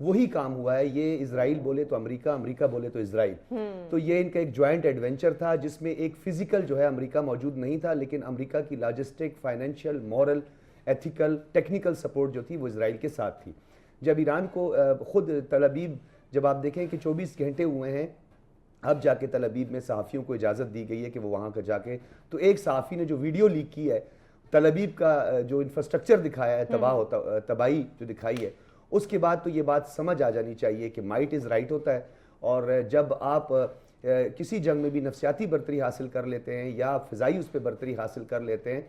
وہی کام ہوا ہے. یہ اسرائیل بولے تو امریکہ, امریکہ بولے تو اسرائیل. تو یہ ان کا ایک جوائنٹ ایڈونچر تھا جس میں ایک فزیکل جو ہے امریکہ موجود نہیں تھا, لیکن امریکہ کی logistic, financial, moral, ethical, technical support جو تھی وہ اسرائیل کے ساتھ تھی. جب ایران کو خود تل ابیب, جب آپ دیکھیں کہ 24 گھنٹے ہوئے ہیں اب جا کے تل ابیب میں صحافیوں کو اجازت دی گئی ہے کہ وہ وہاں کا جا کے, تو ایک صحافی نے جو ویڈیو لیک کی ہے تل ابیب کا جو انفراسٹرکچر دکھایا ہے, تباہی جو دکھائی ہے, اس کے بعد تو یہ بات سمجھ آ جانی چاہیے کہ مائٹ از رائٹ ہوتا ہے. اور جب آپ کسی جنگ میں بھی نفسیاتی برتری حاصل کر لیتے ہیں یا فضائی اس پہ برتری حاصل کر لیتے ہیں,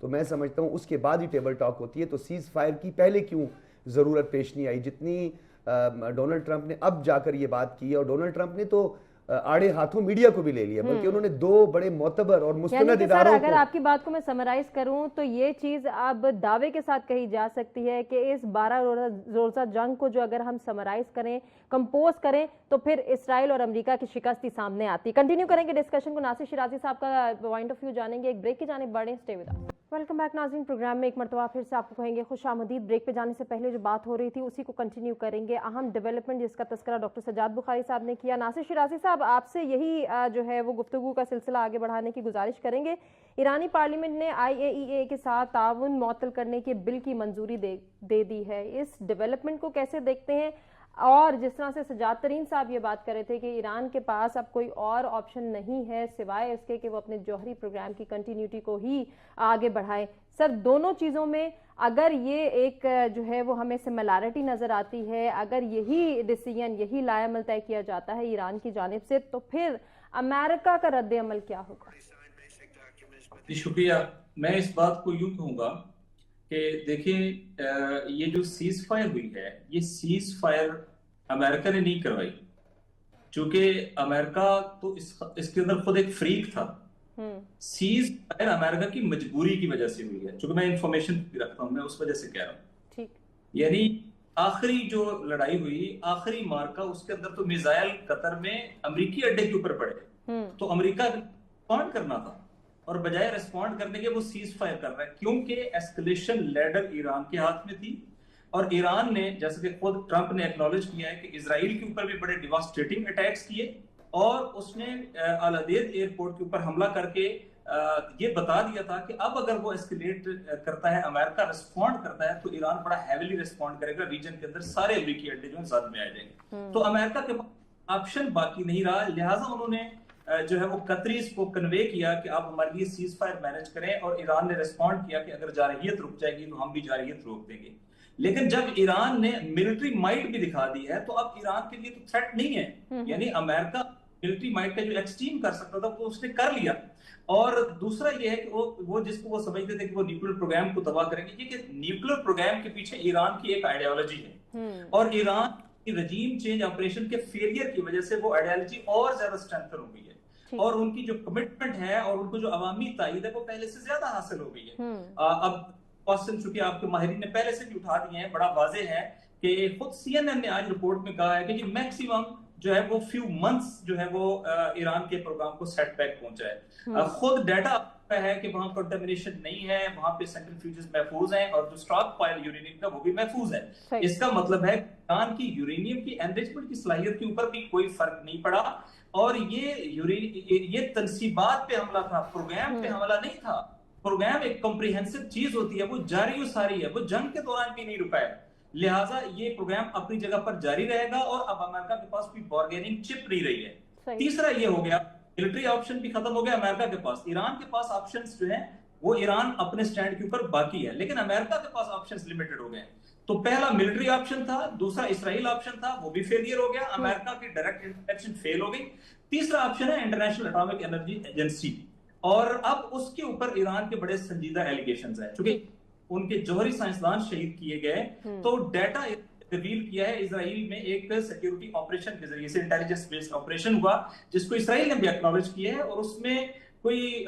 تو میں سمجھتا ہوں اس کے بعد ہی ٹیبل ٹاک ہوتی ہے. تو سیز فائر کی پہلے کیوں ضرورت پیش نہیں آئی, جتنی ڈونلڈ ٹرمپ نے اب جا کر یہ بات کی ہے. اور ڈونلڈ ٹرمپ نے تو آڑے ہاتھوں میڈیا کو بھی لے لیا, بلکہ انہوں نے 2 بڑے معتبر اور مستند اداروں کو. اگر آپ کی بات کو میں سمرائز کروں تو یہ چیز اب دعوے کے ساتھ کہی جا سکتی ہے کہ اس 12 روزہ جنگ کو جو اگر ہم سمرائز کریں, کمپوز کریں, تو پھر اسرائیل اور امریکہ کی شکستی سامنے آتی. کنٹینیو کریں گے ڈسکشن کو, ناصر شیرازی صاحب کا پوائنٹ آف ویو جانیں گے. ایک بریک کی جانب بڑھیں, stay with us. Welcome back ناظرین, پروگرام میں ایک مرتبہ پھر سے آپ کو کہیں گے خوش آمدید. بریک پہ جانے سے پہلے جو بات ہو رہی تھی اسی کو کنٹینیو کریں گے. اہم ڈیولپمنٹ جس کا تذکرہ ڈاکٹر سجاد بخاری صاحب نے کیا. ناصر شیرازی صاحب, آپ سے یہی جو ہے وہ گفتگو کا سلسلہ آگے بڑھانے کی گزارش کریں گے. ایرانی پارلیمنٹ نے IAEA کے ساتھ تعاون معطل کرنے کے بل کی منظوری دے دی ہے. اس ڈیولپمنٹ کو کیسے دیکھتے ہیں؟ اور جس طرح سے سجاد ترین صاحب یہ بات کر رہے تھے کہ ایران کے پاس اب کوئی اور آپشن نہیں ہے سوائے اس کے کہ وہ اپنے جوہری پروگرام کی کنٹینیوٹی کو ہی آگے بڑھائیں. سر, دونوں چیزوں میں اگر یہ ایک جو ہے وہ ہمیں سملیرٹی نظر آتی ہے, اگر یہی ڈیسیژن, یہی لائے عمل طے کیا جاتا ہے ایران کی جانب سے, تو پھر امریکہ کا رد عمل کیا ہوگا؟ شکریہ. میں اس بات کو یوں کہوں گا کہ دیکھیں, یہ جو سیز فائر ہوئی ہے, یہ سیز فائر امریکہ نے نہیں کروائی, چونکہ امریکہ تو اس کے اندر خود ایک فریق تھا. سیز فائر امریکہ کی مجبوری کی وجہ سے ہوئی ہے, چونکہ میں انفارمیشن رکھتا ہوں, میں اس وجہ سے کہہ رہا ہوں. یعنی آخری جو لڑائی ہوئی, آخری مارکا, اس کے اندر تو میزائل قطر میں امریکی اڈے کے اوپر پڑے, تو امریکہ رسپونڈ کرنا تھا, اور بجائے رسپونڈ کرنے کے وہ سیز فائر کر رہا ہے, کیونکہ ایسکلیشن لیڈر ایران کے ہاتھ میں تھی. اور ایران نے, جیسے کہ خود ٹرمپ نے ایکنالج کیا ہے, کہ اسرائیل کے اوپر بھی بڑے ڈیواسٹیٹنگ اٹیکس کیے, اور اس نے العدید ایئرپورٹ کے اوپر حملہ کر کے یہ بتا دیا تھا کہ اب اگر وہ ایسکلیٹ کرتا ہے, امریکہ رسپونڈ کرتا ہے, تو ایران بڑا ہیویلی رسپونڈ کرے گا, ریجن کے اندر سارے امریکی اڈے جو ہیں زد میں آ جائیں گے. تو امریکہ کے پاس آپشن باقی نہیں رہا, لہٰذا انہوں نے جو ہے وہ قطریز کو کنوے کیا کہ آپ ہمارے لیے سیز فائر مینج کریں, اور ایران نے رسپونڈ کیا کہ اگر جارحیت رک جائے گی تو ہم بھی جارحیت روک دیں گے. لیکن جب ایران نے ملٹری مائٹ بھی دکھا دی ہے, تو اب ایران کے لیے تو تھریٹ نہیں ہے. یعنی امریکہ ملٹری مائٹ کا جو ایکسٹریم کر سکتا تھا وہ اس نے کر لیا. اور دوسرا یہ ہے کہ وہ جس کو وہ سمجھتے تھے کہ وہ نیوکلیر پروگرام کو تباہ کریں گے, یہ کہ نیوکلیر پروگرام کے پیچھے ایران کی ایک آئیڈیالوجی ہے, اور ایران کی رجیم چینج آپریشن کے فیلئر کی وجہ سے وہ آئیڈیالوجی اور زیادہ اسٹرینتھن ہو گئی ہے, اور ان کی جو کمٹمنٹ ہے اور ان کو جو عوامی تائید ہے وہ پہلے سے زیادہ حاصل ہو گئی ہے. اب کوسچن چونکہ آپ کے ماہرین نے پہلے سے بھی اٹھا دیے ہیں, بڑا واضح ہے کہ خود CNN نے آج رپورٹ میں کہا ہے کہ یہ میکسیمم جو ہے وہ فیو منتھس جو ہے وہ ایران کے پروگرام کو سیٹ بیک پہنچا ہے. خود ڈیٹا ہے کہ وہاں کنٹامینیشن نہیں ہے, وہاں پہ سینٹریفیوجز محفوظ ہیں, اور جو سٹاک پائل یورینیم کا وہ بھی محفوظ ہے. اس کا مطلب ہے ایران کی یورینیم کی انریچمنٹ کی صلاحیت کے اوپر بھی کوئی فرق نہیں پڑا, اور یہ تنصیبات پہ حملہ تھا, پروگرام پہ حملہ نہیں تھا. پروگرام ایک کمپریہنسو چیز ہوتی ہے, وہ جاری و ساری ہے, وہ جنگ کے دوران بھی نہیں رکا ہے. لہٰذا یہ پروگرام اپنی جگہ پر جاری رہے گا, اور اب امریکہ کے پاس کوئی بارگیننگ چپ نہیں رہی ہے. تیسرا یہ ہو گیا, ملٹری آپشن بھی ختم ہو گیا امریکہ کے پاس. ایران کے پاس آپشنز جو ہیں وہ ایران اپنے سٹینڈ کے اوپر باقی ہے, لیکن امریکہ کے پاس آپشنز لیمیٹڈ ہو گئے. تو پہلا ملٹری آپشن تھا, دوسرا اسرائیل آپشن تھا, وہ بھی فیلئر ہو گیا, امریکہ کی ڈائریکٹ انٹریکشن فیل ہو گئی. تیسرا آپشن ہے انٹرنیشنل اٹامک انرجی ایجنسی, اور اب اس کے اوپر ایران کے بڑے سنجیدہ ایلیگیشنز ہیں, چونکہ ان کے جوہری سائنسدان شہید کیے گئے. تو ڈیٹا ریویل کیا ہے اسرائیل میں ایک سیکیورٹی آپریشن کے ذریعے سے, انٹیلیجنس بیسڈ آپریشن ہوا, جس کو اسرائیل نے بھی ایکنالج کیا ہے, اور اس میں کوئی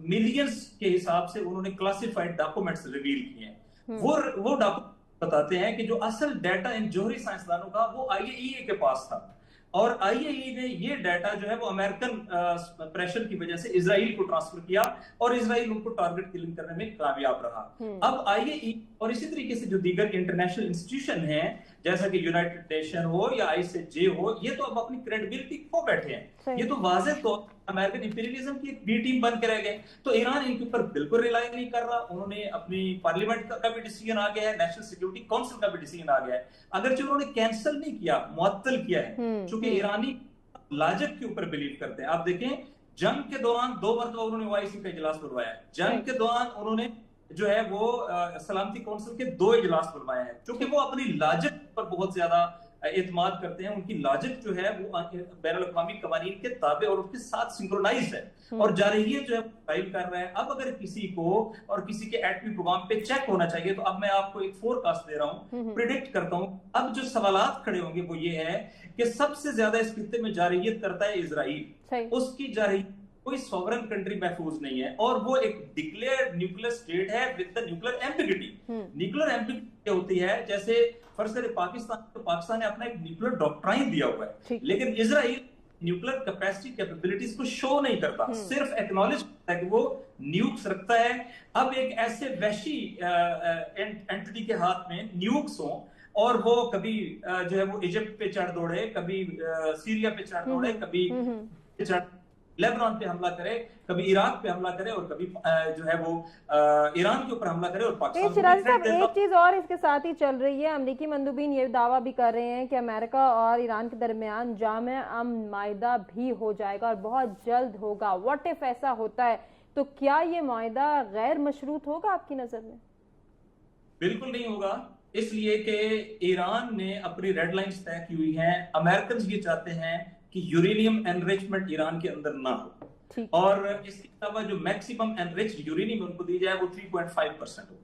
ملینز کے حساب سے انہوں نے کلاسیفائڈ ڈاکومنٹس ریویل کیے ہیں. وہ ڈاکومنٹ بتاتے ہیں کہ جو اصل ڈیٹا ان جوہری سائنسدانوں کا وہ IAEA کے پاس تھا, اور IAEA نے یہ ڈیٹا جو ہے وہ امریکن پریشر کی وجہ سے اسرائیل کو ٹرانسفر کیا اور اسرائیل ان کو ٹارگٹ کلنگ کرنے میں کامیاب رہا. اب IAEA اور اسی طریقے سے جو دیگر انٹرنیشنل انسٹیٹیوشن ہیں جیسا کہ یونائٹڈ نیشن ہو یا ICJ ہو, یہ تو اب اپنی کریڈیبلٹی کھو بیٹھے ہیں. یہ تو واضح طور امریکن امپیریلزم کی ایک بی ٹیم بن کے رہ گئے. تو ایران ان کے اوپر بالکل ریلائی نہیں کر رہا. انہوں نے اپنی پارلیمنٹ کا بھی ڈیسیجن آ گیا ہے, نیشنل سیکیورٹی کونسل کا بھی ڈیسیجن آ گیا ہے, اگرچہ انہوں نے کینسل نہیں کیا, معطل کیا ہے, چونکہ ایرانی لاجک کے اوپر بلیو کرتے ہیں. آپ دیکھیں جنگ کے دوران 2 مرتبہ انہوں نے OIC کا اجلاس بلوایا ہے. جنگ کے دوران انہوں نے جو ہے وہ سلامتی کونسل کے 2 اجلاس بلوائے ہیں, کیونکہ وہ اپنی لاجک پر بہت زیادہ اعتماد کرتے ہیں. ان کی لاجک جو ہے وہ بین الاقوامی قوانین کے تابع اور اس کے ساتھ سنکرونائز ہے, اور جارحیت جو ہے قائم کر رہا ہے. اب اگر کسی کو اور کسی کے ایٹمی پروگرام پہ چیک ہونا چاہیے, تو اب میں آپ کو ایک فور کاسٹ دے رہا ہوں, پریڈکٹ کرتا ہوں. اب جو سوالات کھڑے ہوں گے وہ یہ ہے کہ سب سے زیادہ اس خطے میں جارحیت کرتا ہے اسرائیل. اس کی جارحیت کوئی سوورن کنٹری محفوظ نہیں ہے, اور وہ ایک ڈکلیئرڈ نیوکلیئر اسٹیٹ ہے with the nuclear ambiguity. Nuclear ambiguity کیا ہوتی ہے, جیسے فرض کرے پاکستان نے اپنا ایک نیوکلیئر ڈاکٹرائن دیا ہوا ہے, لیکن اسرائیل نیوکلیئر کیپیسٹی کیپیبلٹیز کو شو نہیں کرتا, صرف ایکنالج کرتا ہے کہ وہ نیوکس رکھتا ہے. اب ایک ایسے وحشی اینٹی کے ہاتھ میں نیوکس ہوں, اور وہ کبھی جو ہے وہ ایجپٹ پہ چڑھ دوڑے, کبھی سیریا پہ چڑھ دوڑے, کبھی لیبنان پہ حملہ کرے, کبھی عراق پہ حملہ کرے, اور کبھی جو ہے وہ ایران کے اوپر حملہ کرے, اور پاکستان. شیرازی صاحب ایک چیز اور اس کے ساتھ ہی چل رہی ہے, امریکی مندوبین یہ دعویٰ بھی کر رہے ہیں کہ امریکہ اور ایران کے درمیان جامع امن معاہدہ بھی ہو جائے گا اور بہت جلد ہوگا. واٹ اف ایسا ہوتا ہے تو کیا یہ معاہدہ غیر مشروط ہوگا آپ کی نظر میں؟ بالکل نہیں ہوگا, اس لیے کہ ایران نے اپنی ریڈ لائنز طے کی ہوئی ہیں. امریکنز یہ چاہتے ہیں کہ یورینیم انریچمنٹ ایران کے اندر نہ ہو, اور اس کے علاوہ جو میکسیمم انریچڈ یورینیم ان کو دی جائے وہ 3.5% ہو.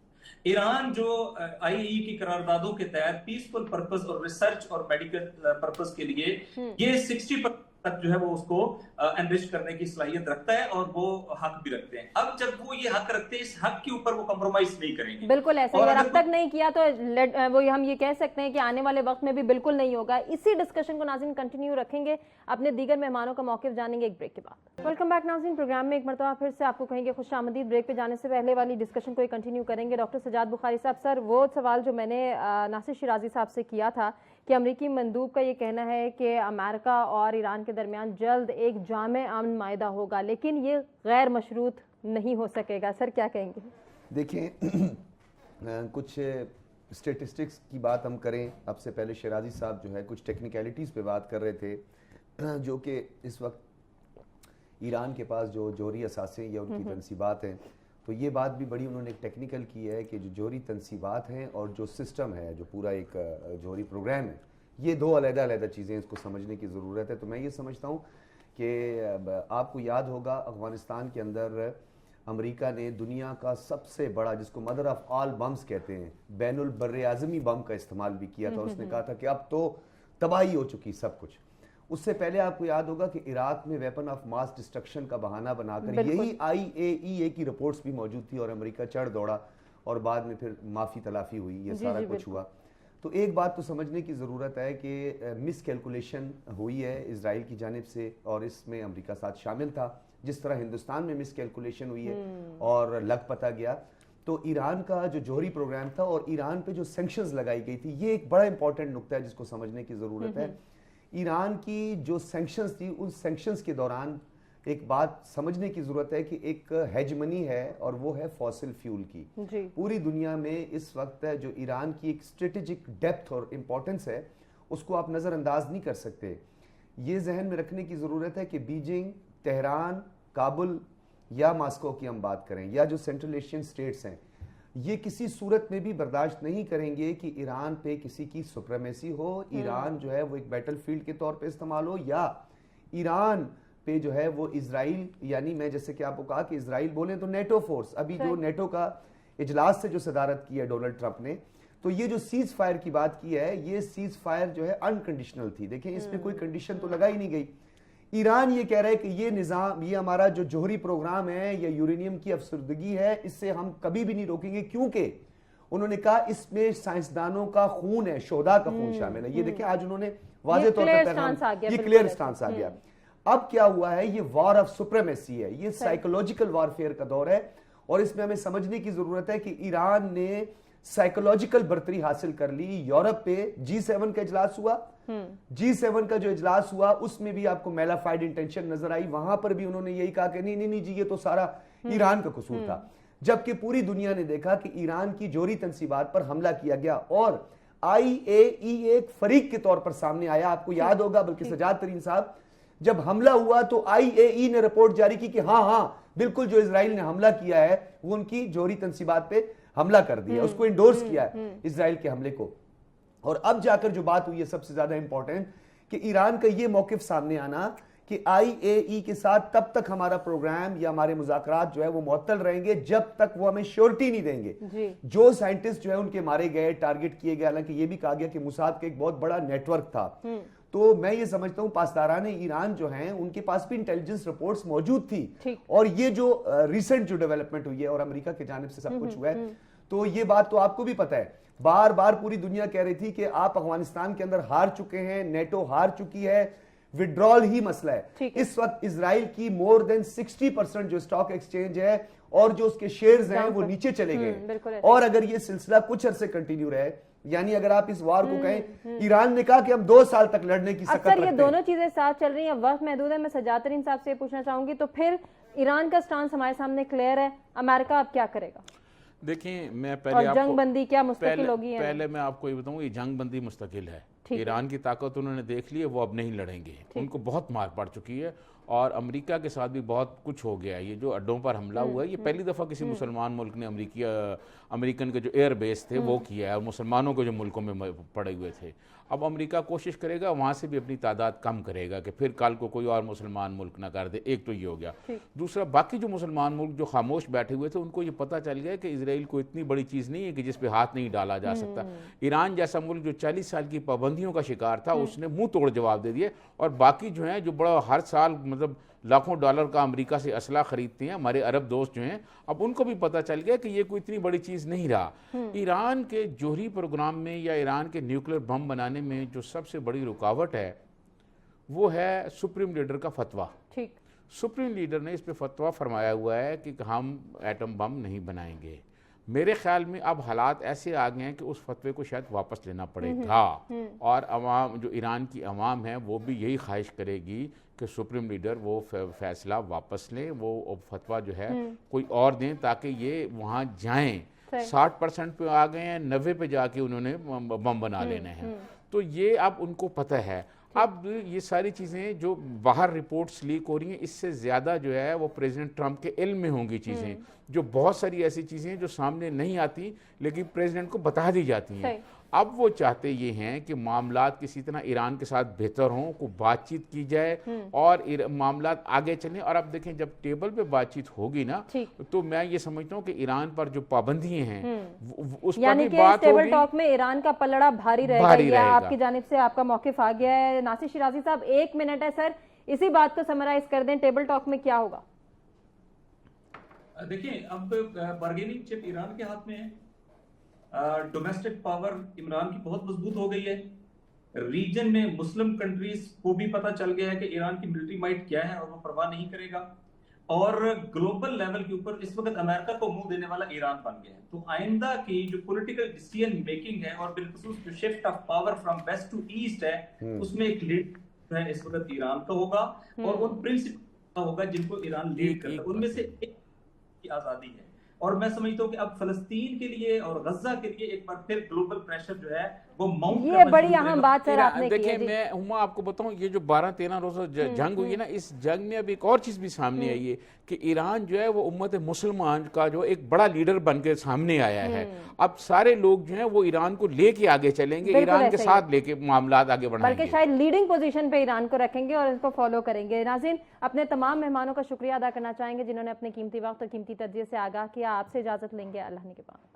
ایران جو IAEA کی قراردادوں کے تحت پیسفل پرپز اور ریسرچ اور میڈیکل پرپز کے لیے یہ 60% تک جو ہے وہ اس کو انریچ کرنے کی صلاحیت رکھتا ہے, اور وہ حق بھی رکھتے ہیں. اب جب وہ یہ حق رکھتے ہیں, اس حق کے اوپر وہ کمپرومائز نہیں کریں گے. بالکل ایسا ہی, اب تک نہیں کیا تو وہ ہم یہ کہہ سکتے ہیں کہ آنے والے وقت میں بھی بالکل نہیں ہوگا. اسی ڈسکشن کو ناظرین کنٹینیو رکھیں گے, اپنے دیگر مہمانوں کا موقف جانیں گے ایک بریک کے بعد. ویلکم بیک ناظرین, پروگرام میں ایک مرتبہ پھر سے آپ کو کہیں گے خوش آمدید. بریک پہ جانے سے پہلے والی ڈسکشن کو کنٹینیو کریں گے. ڈاکٹر سجاد بخاری صاحب, سر وہ سوال جو میں نے ناصر شیرازی صاحب سے کیا تھا کہ امریکی مندوب کا یہ کہنا ہے کہ امریکہ اور ایران کے درمیان جلد ایک جامع امن معاہدہ ہوگا, لیکن یہ غیر مشروط نہیں ہو سکے گا. سر کیا کہیں گے؟ دیکھیں, کچھ اسٹیٹسٹکس کی بات ہم کریں. اب سے پہلے شیرازی صاحب جو ہے کچھ ٹیکنیکلٹیز پہ بات کر رہے تھے, جو کہ اس وقت ایران کے پاس جو جوہری اثاثے یا ان کی تنصیبات ہیں, تو یہ بات بھی بڑی انہوں نے ایک ٹیکنیکل کی ہے کہ جو جوہری تنصیبات ہیں اور جو سسٹم ہے, جو پورا ایک جوہری پروگرام ہے, یہ 2 علیحدہ چیزیں, اس کو سمجھنے کی ضرورت ہے. تو میں یہ سمجھتا ہوں کہ آپ کو یاد ہوگا افغانستان کے اندر امریکہ نے دنیا کا سب سے بڑا, جس کو مدر آف آل بمز کہتے ہیں, بین البر اعظمی بم کا استعمال بھی کیا تھا. اس نے کہا تھا کہ اب تو تباہی ہو چکی سب کچھ. اس سے پہلے آپ کو یاد ہوگا کہ عراق میں ویپن آف ماس ڈسٹرکشن کا بہانہ بنا کر یہی IAEA کی رپورٹس بھی موجود تھی, اور امریکہ چڑھ دوڑا, اور بعد میں پھر معافی تلافی ہوئی, یہ سارا کچھ ہوا. تو ایک بات تو سمجھنے کی ضرورت ہے کہ مس کیلکولیشن ہوئی ہے اسرائیل کی جانب سے, اور اس میں امریکہ ساتھ شامل تھا, جس طرح ہندوستان میں مس کیلکولیشن ہوئی ہے اور لگ پتہ گیا. تو ایران کا جو جوہری پروگرام تھا اور ایران پہ جو سینکشنز لگائی گئی تھی, یہ ایک بڑا امپورٹنٹ نقطہ ہے جس کو سمجھنے کی ضرورت ہے. ایران کی جو سینکشنز تھی, ان سینکشنز کے دوران ایک بات سمجھنے کی ضرورت ہے کہ ایک ہیجمنی ہے, اور وہ ہے فوسل فیول کی. پوری دنیا میں اس وقت جو ایران کی ایک اسٹریٹجک ڈیپتھ اور امپورٹنس ہے, اس کو آپ نظر انداز نہیں کر سکتے. یہ ذہن میں رکھنے کی ضرورت ہے کہ بیجنگ, تہران, کابل یا ماسکو کی ہم بات کریں, یا جو سینٹرل ایشین سٹیٹس ہیں, یہ کسی صورت میں بھی برداشت نہیں کریں گے کہ ایران پہ کسی کی سپریمیسی ہو, ایران جو ہے وہ ایک بیٹل فیلڈ کے طور پہ استعمال ہو, یا ایران پہ جو ہے وہ اسرائیل, یعنی میں جیسے کہ آپ کو کہا کہ اسرائیل بولیں تو نیٹو فورس, ابھی جو نیٹو کا اجلاس سے جو صدارت کی ہے ڈونلڈ ٹرمپ نے, تو یہ جو سیز فائر کی بات کی ہے, یہ سیز فائر جو ہے انکنڈیشنل تھی. دیکھیں اس پہ کوئی کنڈیشن تو لگائی نہیں گئی. ایران یہ کہہ رہا ہے کہ یہ نظام, یہ ہمارا جو جوہری پروگرام ہے یا یورینیم کی افسردگی ہے, اس سے ہم کبھی بھی نہیں روکیں گے, کیونکہ انہوں نے کہا اس میں سائنسدانوں کا خون ہے, شہداء کا خون شامل ہے. یہ دیکھیں آج انہوں نے واضح طور clear پہ stance آ گیا، یہ بالکل کلیئر ایسا۔ سٹانس آ گیا۔ اب کیا ہوا ہے، یہ وار آف سپریمیسی ہے، یہ سائیکولوجیکل وارفیئر کا دور ہے، اور اس میں ہمیں سمجھنے کی ضرورت ہے کہ ایران نے سائیکولوجیکل برتری حاصل کر لی۔ یورپ پہ G7 کا اجلاس ہوا، G7 کا جو اجلاس ہوا اس میں بھی آپ کو میلافائڈ انٹینشن نظر آئی، وہاں پر بھی انہوں نے یہی کہا کہ نہیں جی یہ تو سارا ایران کا قصور تھا، جبکہ پوری دنیا نے دیکھا کہ ایران کی جوہری تنصیبات پر حملہ کیا گیا، اور IAEA ایک فریق کے طور پر سامنے آیا۔ آپ کو یاد ہوگا بلکہ سجاد ترین صاحب، جب حملہ ہوا تو IAEA نے رپورٹ جاری کی کہ ہاں بالکل جو اسرائیل نے حملہ کیا ہے وہ ان کی جوہری تنصیبات پہ حملہ کر دیا، اس کو انڈورس کیا ہے اسرائیل کے حملے کو۔ اور اب جا کر جو بات ہوئی ہے سب سے زیادہ امپورٹنٹ، کہ ایران کا یہ موقف سامنے آنا کہ IAEA کے ساتھ تب تک ہمارا پروگرام یا ہمارے مذاکرات جو ہے وہ معطل رہیں گے جب تک وہ ہمیں شیورٹی نہیں دیں گے۔ جو سائنٹسٹ جو ہے ان کے مارے گئے، ٹارگٹ کیے گئے، حالانکہ یہ بھی کہا گیا کہ موساد کا ایک بہت بڑا نیٹ ورک تھا۔ تو میں یہ سمجھتا ہوں پاسداران ایران جو ہیں ان کے پاس بھی انٹیلیجنس رپورٹس موجود تھی، اور یہ جو ریسنٹ جو ڈیولپمنٹ ہوئی ہے اور امریکہ کی جانب سے سب کچھ ہوا ہے، تو یہ بات تو آپ کو بھی پتہ ہے، بار بار پوری دنیا کہہ رہی تھی کہ آپ افغانستان کے اندر ہار چکے ہیں، نیٹو ہار چکی ہے، وڈرال ہی مسئلہ ہے۔ اس وقت اسرائیل کی مور دین 60% جو سٹاک ایکسچینج ہے اور جو اس کے شیئرز ہیں وہ نیچے چلے گئے، اور اگر یہ سلسلہ کچھ عرصے کنٹینیو رہے، یعنی اگر آپ اس وار کو کہیں، ایران نے کہا کہ ہم 2 سال تک لڑنے کی سکت رکھتے ہیں۔ یہ دونوں چیزیں ساتھ چل رہی ہیں، وقت محدود ہے، میں سجاد ترین صاحب سے پوچھنا چاہوں گی تو پھر ایران کا سٹانس ہمارے سامنے کلیئر ہے، امریکہ اب کیا کرے گا؟ دیکھیں میں اور جنگ بندی کیا مستقل ہوگی؟ پہلے میں آپ کو یہ بتاؤں، یہ جنگ بندی مستقل ہے، ایران کی طاقت انہوں نے دیکھ لی ہے، وہ اب نہیں لڑیں گے، ان کو بہت مار پڑ چکی ہے، اور امریکہ کے ساتھ بھی بہت کچھ ہو گیا ہے۔ یہ جو اڈوں پر حملہ ہوا ہے، یہ پہلی دفعہ کسی مسلمان ملک نے امریکن کے جو ایئر بیس تھے وہ کیا ہے، اور مسلمانوں کے جو ملکوں میں پڑے ہوئے تھے۔ اب امریکہ کوشش کرے گا وہاں سے بھی اپنی تعداد کم کرے گا کہ پھر کل کو کوئی اور مسلمان ملک نہ کر دے۔ ایک تو یہ ہو گیا۔ دوسرا، باقی جو مسلمان ملک جو خاموش بیٹھے ہوئے تھے ان کو یہ پتہ چل گیا کہ اسرائیل کو اتنی بڑی چیز نہیں ہے کہ جس پہ ہاتھ نہیں ڈالا جا سکتا۔ ایران جیسا ملک جو 40 سال کی پابندیوں کا شکار تھا، اس نے منہ توڑ جواب دے دیے، اور باقی جو ہیں جو بڑا ہر سال مطلب لاکھوں ڈالر کا امریکہ سے اسلحہ خریدتے ہیں، ہمارے عرب دوست جو ہیں، اب ان کو بھی پتہ چل گیا کہ یہ کوئی اتنی بڑی چیز نہیں رہا۔ ایران کے جوہری پروگرام میں یا ایران کے نیوکلیر بم بنانے میں جو سب سے بڑی رکاوٹ ہے وہ ہے سپریم لیڈر کا فتویٰ۔ سپریم لیڈر نے اس پہ فتویٰ فرمایا ہوا ہے کہ ہم ایٹم بم نہیں بنائیں گے۔ میرے خیال میں اب حالات ایسے آ گئے ہیں کہ اس فتوے کو شاید واپس لینا پڑے گا، اور عوام جو ایران کی عوام ہے وہ بھی یہی خواہش کرے گی کہ سپریم لیڈر وہ فیصلہ واپس لیں، وہ فتویٰ جو ہے کوئی اور دیں، تاکہ یہ وہاں جائیں۔ 60% پہ آ گئے ہیں، 90 پہ جا کے انہوں نے بم بنا لینے ہیں، تو یہ اب ان کو پتہ ہے۔ اب یہ ساری چیزیں جو باہر رپورٹس لیک ہو رہی ہیں، اس سے زیادہ جو ہے وہ پریزیڈنٹ ٹرمپ کے علم میں ہوں گی چیزیں، جو بہت ساری ایسی چیزیں ہیں جو سامنے نہیں آتی لیکن پریزیڈنٹ کو بتا دی جاتی ہیں۔ اب وہ چاہتے یہ ہیں کہ معاملات کسی طرح ایران کے ساتھ بہتر ہوں، کو بات چیت کی جائے اور معاملات آگے چلیں، اور اب دیکھیں جب ٹیبل پہ بات چیت ہوگی نا تو میں یہ سمجھتا ہوں کہ ایران پر جو پابندیاں ہیں اس پر بھی بات ہوگی۔ ٹیبل ٹاک میں ایران کا پلڑا بھاری رہے گا، یہ آپ کی جانب سے آپ کا موقف آ گیا ہے۔ ناصر شیرازی صاحب 1 منٹ ہے سر، اسی بات کو سمرائز کر دیں، ٹیبل ٹاک میں کیا ہوگا؟ دیکھیں اب بارگیننگ چپ ایران کے ہاتھ میں ہے، ڈومیسٹک پاور عمران کی بہت مضبوط ہو گئی ہے، ریجن میں مسلم کنٹریز کو بھی پتہ چل گیا ہے کہ ایران کی ملٹری مائٹ کیا ہے اور وہ پرواہ نہیں کرے گا، اور گلوبل لیول کے اوپر اس وقت امریکہ کو منہ دینے والا ایران بن گیا ہے۔ تو آئندہ کی جو پولیٹیکل ڈیسیژن میکنگ ہے اور بالخصوص جو shift of power from west to east ہے، اس میں ایک لیڈ ہے اس وقت ایران کا ہوگا، اور ان پرنسپل کا ہوگا جن کو ایران لیڈ کرتا ہے، ان میں سے ایک کی آزادی ہے۔ اور میں سمجھتا ہوں کہ اب فلسطین کے لیے اور غزہ کے لیے ایک بار پھر گلوبل پریشر جو ہے وہ ماؤنٹ یہ بڑی اہم بات سر آپ نے کی ہے۔ دیکھیں میں ہما آپ کو بتاؤں، یہ جو 12-13 روزہ جنگ ہوئی ہے نا، اس جنگ میں اب ایک اور چیز بھی سامنے آئی ہے کہ ایران جو ہے وہ امت مسلمان کا جو ایک بڑا لیڈر بن کے سامنے آیا ہے۔ اب سارے لوگ جو ہیں وہ ایران کو لے کے آگے چلیں گے، ایران کے ساتھ لے کے معاملات آگے بڑھائیں گے، بلکہ شاید لیڈنگ پوزیشن پہ ایران کو رکھیں گے اور اس کو فالو کریں گے۔ ناظرین، اپنے تمام مہمانوں کا شکریہ ادا کرنا چاہیں گے جنہوں نے اپنے قیمتی وقت اور قیمتی تجزیے سے آگاہ کیا۔ آپ سے اجازت لیں گے، اللہ نے کے بعد۔